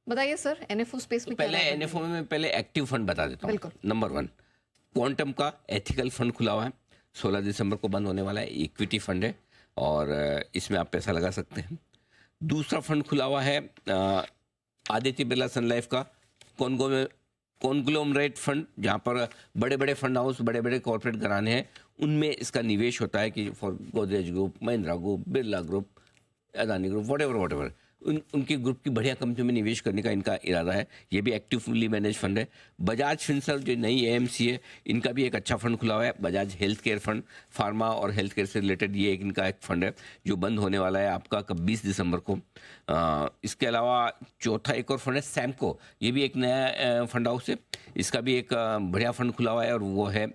बताइए sir, NFO space में क्या पहले रहा है? एनएफओ में पहले एक्टिव फंड बता देता हूँ। बिल्कुल। नंबर 1 क्वांटम का एथिकल फंड खुला हुआ है, 16 दिसंबर को बंद होने वाला है। इक्विटी फंड है और इसमें आप पैसा लगा सकते हैं। दूसरा फंड खुला हुआ है आदित्य बिरला सन लाइफ का कॉन्ग्लोमरेट फंड, जहाँ पर बड़े बड़े फंड हाउस, बड़े बड़े कॉर्पोरेट घराने हैं, उनमें इसका निवेश होता है कि for Godrej group, Mahindra group, Birla group, Adani group, what उनके ग्रुप की बढ़िया कंपनियों में निवेश करने का इनका इरादा है। ये भी एक्टिवली मैनेज फंड है। बजाज फिनसर्व जो नई एएमसी है, इनका भी एक अच्छा फंड खुला हुआ है। Bajaj health care fund, pharma और हेल्थ केयर से रिलेटेड ये इनका एक फंड है जो बंद होने वाला है आपका कब 20 दिसंबर को। इसके अलावा चौथा एक और फंड है सैमको, ये भी एक नया फंड हाउस है। इसका भी एक बढ़िया फंड खुला हुआ है और वो है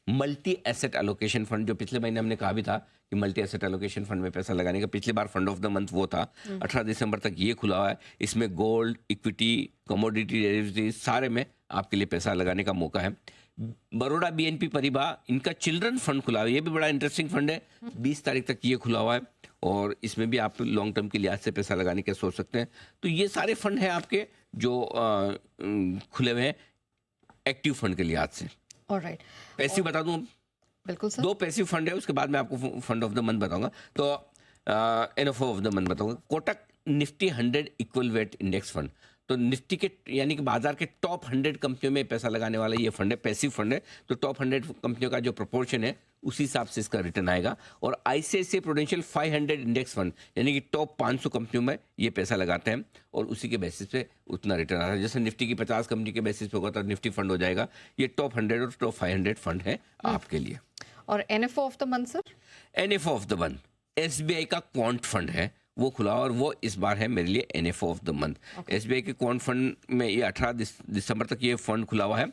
मल्टी एसेट एलोकेशन फंड, जो पिछले महीने हमने कहा भी था कि मल्टी एसेट एलोकेशन फंड में पैसा लगाने का। पिछली बार फंड ऑफ द मंथ वो था। 18 दिसंबर तक ये खुला हुआ है। इसमें गोल्ड, इक्विटी, कमोडिटी, डेरिवेटिव्स सारे में आपके लिए पैसा लगाने का मौका है। बड़ौदा बीएनपी परिवार, इनका चिल्ड्रन फंड खुला हुआ है। ये भी बड़ा इंटरेस्टिंग फंड है। 20 तारीख तक ये खुला हुआ है और इसमें भी आप लॉन्ग टर्म के लिहाज से पैसा लगाने का सोच सकते हैं। तो ये सारे फंड हैं आपके जो खुले हुए हैं एक्टिव फंड के लिहाज से। ऑलराइट, पैसिव बता दूं? बिल्कुल सर। 2 पैसिव फंड है, उसके बाद मैं आपको फंड ऑफ द मंथ बताऊंगा। तो एनएफओ ऑफ द मंथ बताऊंगा। Kotak Nifty 100 equal weight index fund, तो निफ्टी के यानी कि बाजार के टॉप 100 कंपनियों में पैसा लगाने वाला ये फंड है। पैसिव फंड है, तो टॉप 100 कंपनियों का जो प्रोपोर्शन है उसी हिसाब से इसका रिटर्न आएगा। और आईसीआईसीआई प्रूडेंशियल 500 इंडेक्स फंड, यानी कि टॉप 500 कंपनियों में ये पैसा लगाते हैं और उसी के बेसिस पे उतना रिटर्न आता है। जैसे निफ्टी की 50 कंपनी के बेसिस पे होगा तो निफ्टी फंड हो जाएगा। ये टॉप 100 और टॉप 500 फंड है आपके लिए। और NFO of the month sir? NFO of the month SBI का क्वांट फंड है, वो खुला और वो इस बार है मेरे लिए NFO of the month. SBI के क्वांट फंड में ये 18 दिसंबर तक ये फंड खुला हुआ है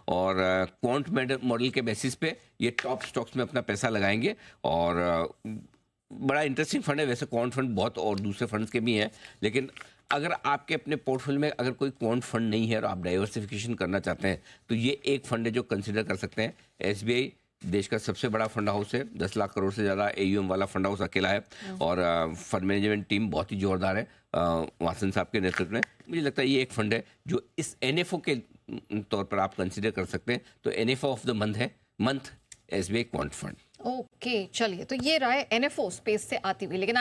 और क्वांट मॉडल के बेसिस पे ये टॉप स्टॉक्स में अपना पैसा लगाएंगे और बड़ा इंटरेस्टिंग फंड है। वैसे क्वांट फंड बहुत और दूसरे फंड्स के भी हैं, लेकिन अगर आपके अपने पोर्टफोलियो में अगर कोई क्वांट फंड नहीं है और आप डाइवर्सिफिकेशन करना चाहते हैं तो ये एक फंड है जो कंसिडर कर सकते हैं। एसबीआई देश का सबसे बड़ा फंड हाउस है, 10 लाख करोड़ से ज़्यादा एयूएम वाला फंड हाउस अकेला है और फंड मैनेजमेंट टीम बहुत ही जोरदार है वासन साहब के नेतृत्व में। मुझे लगता है ये एक फंड है जो इस एनएफओ के तौर पर आप कंसिडर कर सकते हैं। तो NFO of the month SBI quant fund. Okay, चलिए, तो ये रहा है एनएफओ स्पेस से आती हुई। लेकिन